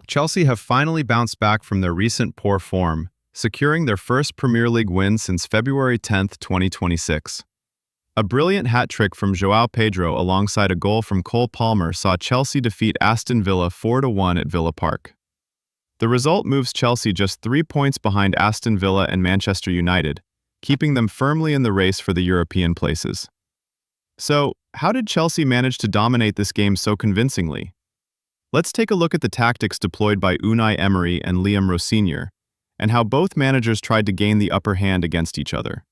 Chelsea have finally bounced back from their recent poor form, securing their first Premier League win since February 10, 2026. A brilliant hat-trick from João Pedro alongside a goal from Cole Palmer saw Chelsea defeat Aston Villa 4-1 at Villa Park. The result moves Chelsea just 3 points behind Aston Villa and Manchester United, keeping them firmly in the race for the European places. So, how did Chelsea manage to dominate this game so convincingly? Let's take a look at the tactics deployed by Unai Emery and Rosenior, and how both managers tried to gain the upper hand against each other.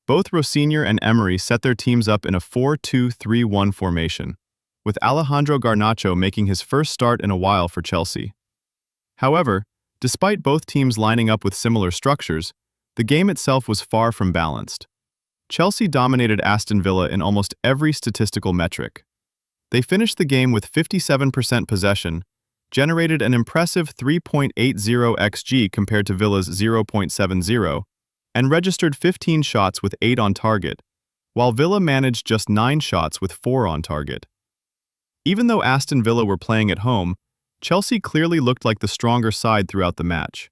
Both Rosenior and Emery set their teams up in a 4-2-3-1 formation, with Alejandro Garnacho making his first start in a while for Chelsea. However, despite both teams lining up with similar structures, the game itself was far from balanced. Chelsea dominated Aston Villa in almost every statistical metric. They finished the game with 57% possession, generated an impressive 3.80 xG compared to Villa's 0.70, and registered 15 shots with 8 on target, while Villa managed just 9 shots with 4 on target. Even though Aston Villa were playing at home, Chelsea clearly looked like the stronger side throughout the match.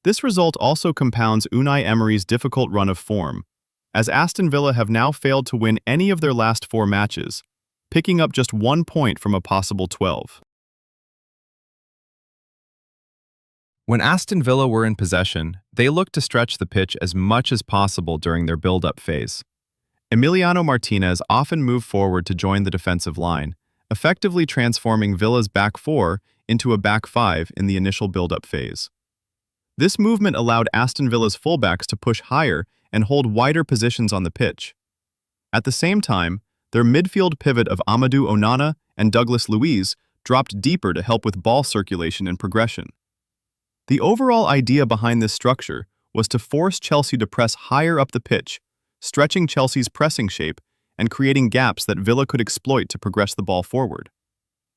This result also compounds Unai Emery's difficult run of form, as Aston Villa have now failed to win any of their last 4 matches, picking up just 1 point from a possible 12. When Aston Villa were in possession, they looked to stretch the pitch as much as possible during their build-up phase. Emiliano Martinez often moved forward to join the defensive line, effectively transforming Villa's back 4 into a back 5 in the initial build-up phase. This movement allowed Aston Villa's fullbacks to push higher and hold wider positions on the pitch. At the same time, their midfield pivot of Amadou Onana and Douglas Luiz dropped deeper to help with ball circulation and progression. The overall idea behind this structure was to force Chelsea to press higher up the pitch, stretching Chelsea's pressing shape and creating gaps that Villa could exploit to progress the ball forward.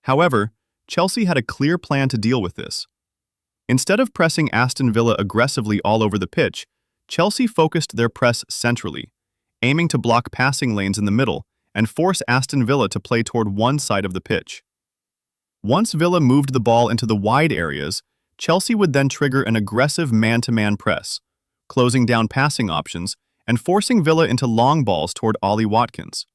However, Chelsea had a clear plan to deal with this. Instead of pressing Aston Villa aggressively all over the pitch, Chelsea focused their press centrally, aiming to block passing lanes in the middle and force Aston Villa to play toward one side of the pitch. Once Villa moved the ball into the wide areas, Chelsea would then trigger an aggressive man-to-man press, closing down passing options and forcing Villa into long balls toward Ollie Watkins.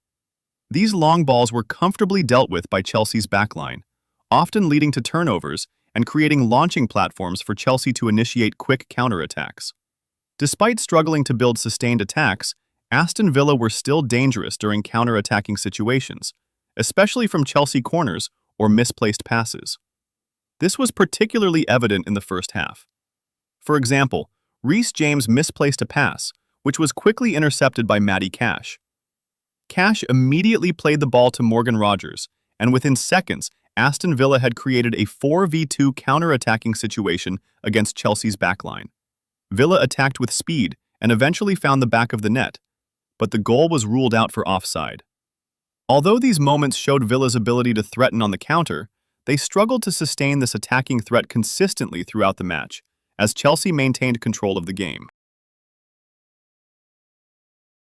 These long balls were comfortably dealt with by Chelsea's backline, often leading to turnovers and creating launching platforms for Chelsea to initiate quick counterattacks. Despite struggling to build sustained attacks, Aston Villa were still dangerous during counter-attacking situations, especially from Chelsea corners or misplaced passes. This was particularly evident in the first half. For example, Reece James misplaced a pass, which was quickly intercepted by Matty Cash. Cash immediately played the ball to Morgan Rogers, and within seconds, Aston Villa had created a 4v2 counter-attacking situation against Chelsea's backline. Villa attacked with speed and eventually found the back of the net, but the goal was ruled out for offside. Although these moments showed Villa's ability to threaten on the counter, they struggled to sustain this attacking threat consistently throughout the match, as Chelsea maintained control of the game.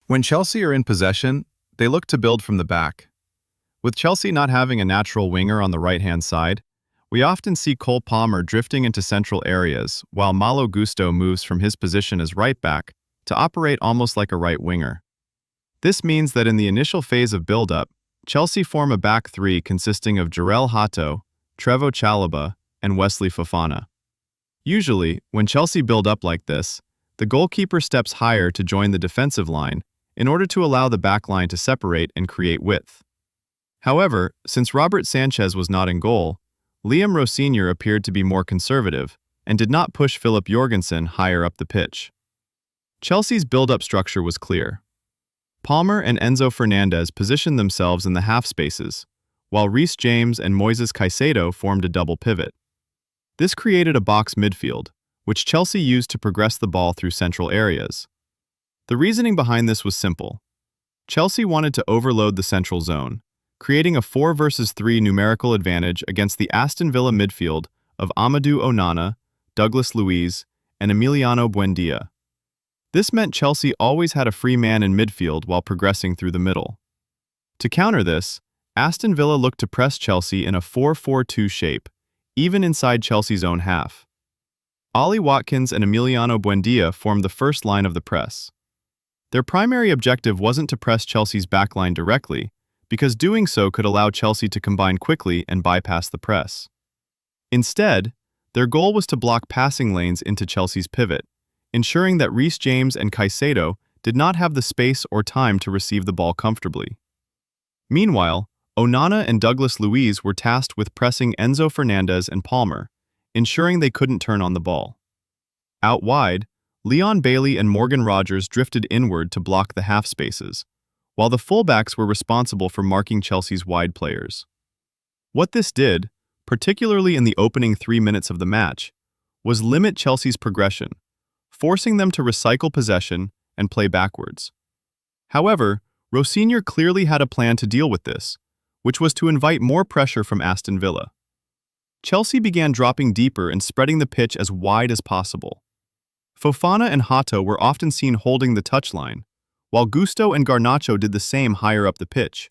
When Chelsea are in possession, they look to build from the back. With Chelsea not having a natural winger on the right-hand side, we often see Cole Palmer drifting into central areas, while Malo Gusto moves from his position as right back to operate almost like a right winger. This means that in the initial phase of build-up, Chelsea form a back 3 consisting of Jarell Hato, Trevoh Chalobah, and Wesley Fofana. Usually, when Chelsea build up like this, the goalkeeper steps higher to join the defensive line in order to allow the back line to separate and create width. However, since Robert Sanchez was not in goal, Rosenior appeared to be more conservative and did not push Philip Jorgensen higher up the pitch. Chelsea's build-up structure was clear. Palmer and Enzo Fernandez positioned themselves in the half spaces, while Reece James and Moises Caicedo formed a double pivot. This created a box midfield, which Chelsea used to progress the ball through central areas. The reasoning behind this was simple. Chelsea wanted to overload the central zone, creating a 4 versus 3 numerical advantage against the Aston Villa midfield of Amadou Onana, Douglas Luiz, and Emiliano Buendia. This meant Chelsea always had a free man in midfield while progressing through the middle. To counter this, Aston Villa looked to press Chelsea in a 4-4-2 shape, even inside Chelsea's own half. Ollie Watkins and Emiliano Buendia formed the first line of the press. Their primary objective wasn't to press Chelsea's backline directly, because doing so could allow Chelsea to combine quickly and bypass the press. Instead, their goal was to block passing lanes into Chelsea's pivot, ensuring that Reece James and Caicedo did not have the space or time to receive the ball comfortably. Meanwhile, Onana and Douglas Luiz were tasked with pressing Enzo Fernandez and Palmer, ensuring they couldn't turn on the ball. Out wide, Leon Bailey and Morgan Rogers drifted inward to block the half spaces, while the fullbacks were responsible for marking Chelsea's wide players. What this did, particularly in the opening 3 minutes of the match, was limit Chelsea's progression, forcing them to recycle possession and play backwards. However, Rosenior clearly had a plan to deal with this, which was to invite more pressure from Aston Villa. Chelsea began dropping deeper and spreading the pitch as wide as possible. Fofana and Hato were often seen holding the touchline, while Gusto and Garnacho did the same higher up the pitch.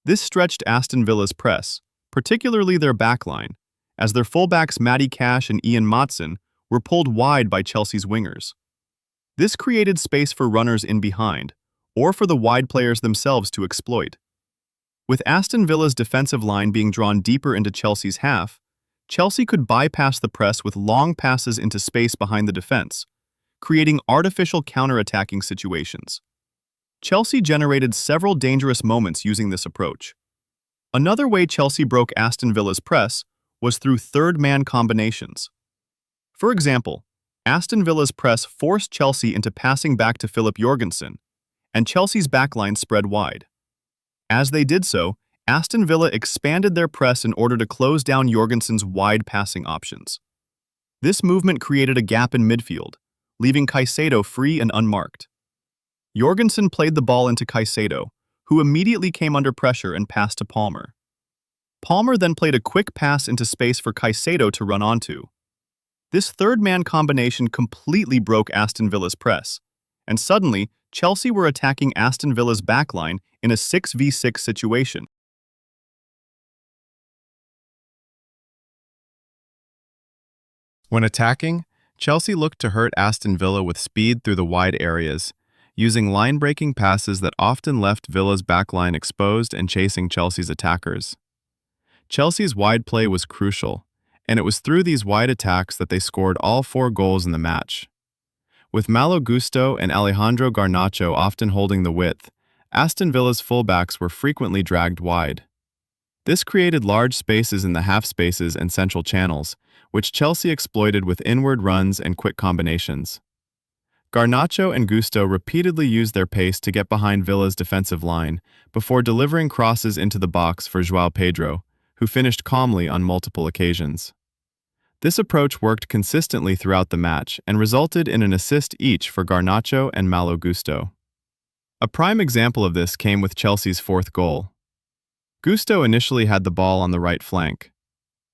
This stretched Aston Villa's press, particularly their backline, as their fullbacks Matty Cash and Ian Maatsen were pulled wide by Chelsea's wingers. This created space for runners in behind, or for the wide players themselves to exploit. With Aston Villa's defensive line being drawn deeper into Chelsea's half, Chelsea could bypass the press with long passes into space behind the defense, creating artificial counter-attacking situations. Chelsea generated several dangerous moments using this approach. Another way Chelsea broke Aston Villa's press was through third-man combinations. For example, Aston Villa's press forced Chelsea into passing back to Philip Jorgensen, and Chelsea's backline spread wide. As they did so, Aston Villa expanded their press in order to close down Jorgensen's wide passing options. This movement created a gap in midfield, leaving Caicedo free and unmarked. Jorgensen played the ball into Caicedo, who immediately came under pressure and passed to Palmer. Palmer then played a quick pass into space for Caicedo to run onto. This third-man combination completely broke Aston Villa's press, and suddenly, Chelsea were attacking Aston Villa's backline in a 6v6 situation. When attacking, Chelsea looked to hurt Aston Villa with speed through the wide areas, using line-breaking passes that often left Villa's backline exposed and chasing Chelsea's attackers. Chelsea's wide play was crucial, and it was through these wide attacks that they scored all 4 goals in the match. With Malo Gusto and Alejandro Garnacho often holding the width, Aston Villa's fullbacks were frequently dragged wide. This created large spaces in the half spaces and central channels, which Chelsea exploited with inward runs and quick combinations. Garnacho and Gusto repeatedly used their pace to get behind Villa's defensive line before delivering crosses into the box for João Pedro, who finished calmly on multiple occasions. This approach worked consistently throughout the match and resulted in an assist each for Garnacho and Malo Gusto. A prime example of this came with Chelsea's 4th goal. Gusto initially had the ball on the right flank.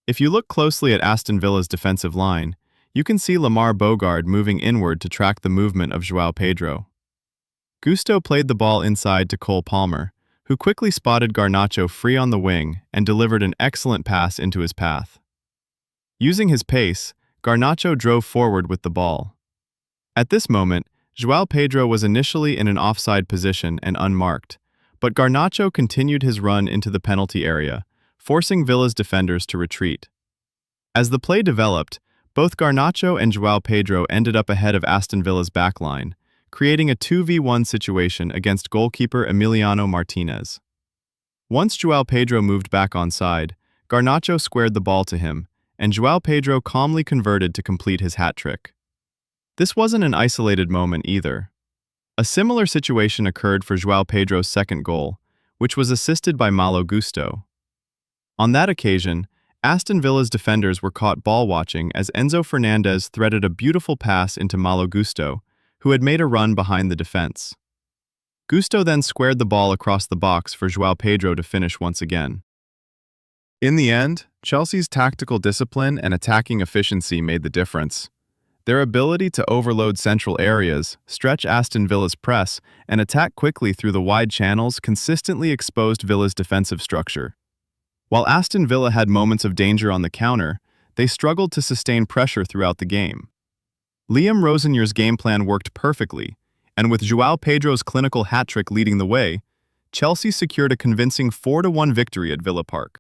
If you look closely at Aston Villa's defensive line, you can see Lamar Bogard moving inward to track the movement of João Pedro. Gusto played the ball inside to Cole Palmer, who quickly spotted Garnacho free on the wing and delivered an excellent pass into his path. Using his pace, Garnacho drove forward with the ball. At this moment, João Pedro was initially in an offside position and unmarked, but Garnacho continued his run into the penalty area, forcing Villa's defenders to retreat. As the play developed, both Garnacho and João Pedro ended up ahead of Aston Villa's backline, creating a 2v1 situation against goalkeeper Emiliano Martinez. Once João Pedro moved back onside, Garnacho squared the ball to him, and João Pedro calmly converted to complete his hat-trick. This wasn't an isolated moment either. A similar situation occurred for João Pedro's 2nd goal, which was assisted by Malo Gusto. On that occasion, Aston Villa's defenders were caught ball-watching as Enzo Fernandez threaded a beautiful pass into Malo Gusto, who had made a run behind the defense. Gusto then squared the ball across the box for João Pedro to finish once again. In the end, Chelsea's tactical discipline and attacking efficiency made the difference. Their ability to overload central areas, stretch Aston Villa's press, and attack quickly through the wide channels consistently exposed Villa's defensive structure. While Aston Villa had moments of danger on the counter, they struggled to sustain pressure throughout the game. Liam Rosenior's game plan worked perfectly, and with João Pedro's clinical hat-trick leading the way, Chelsea secured a convincing 4-1 victory at Villa Park.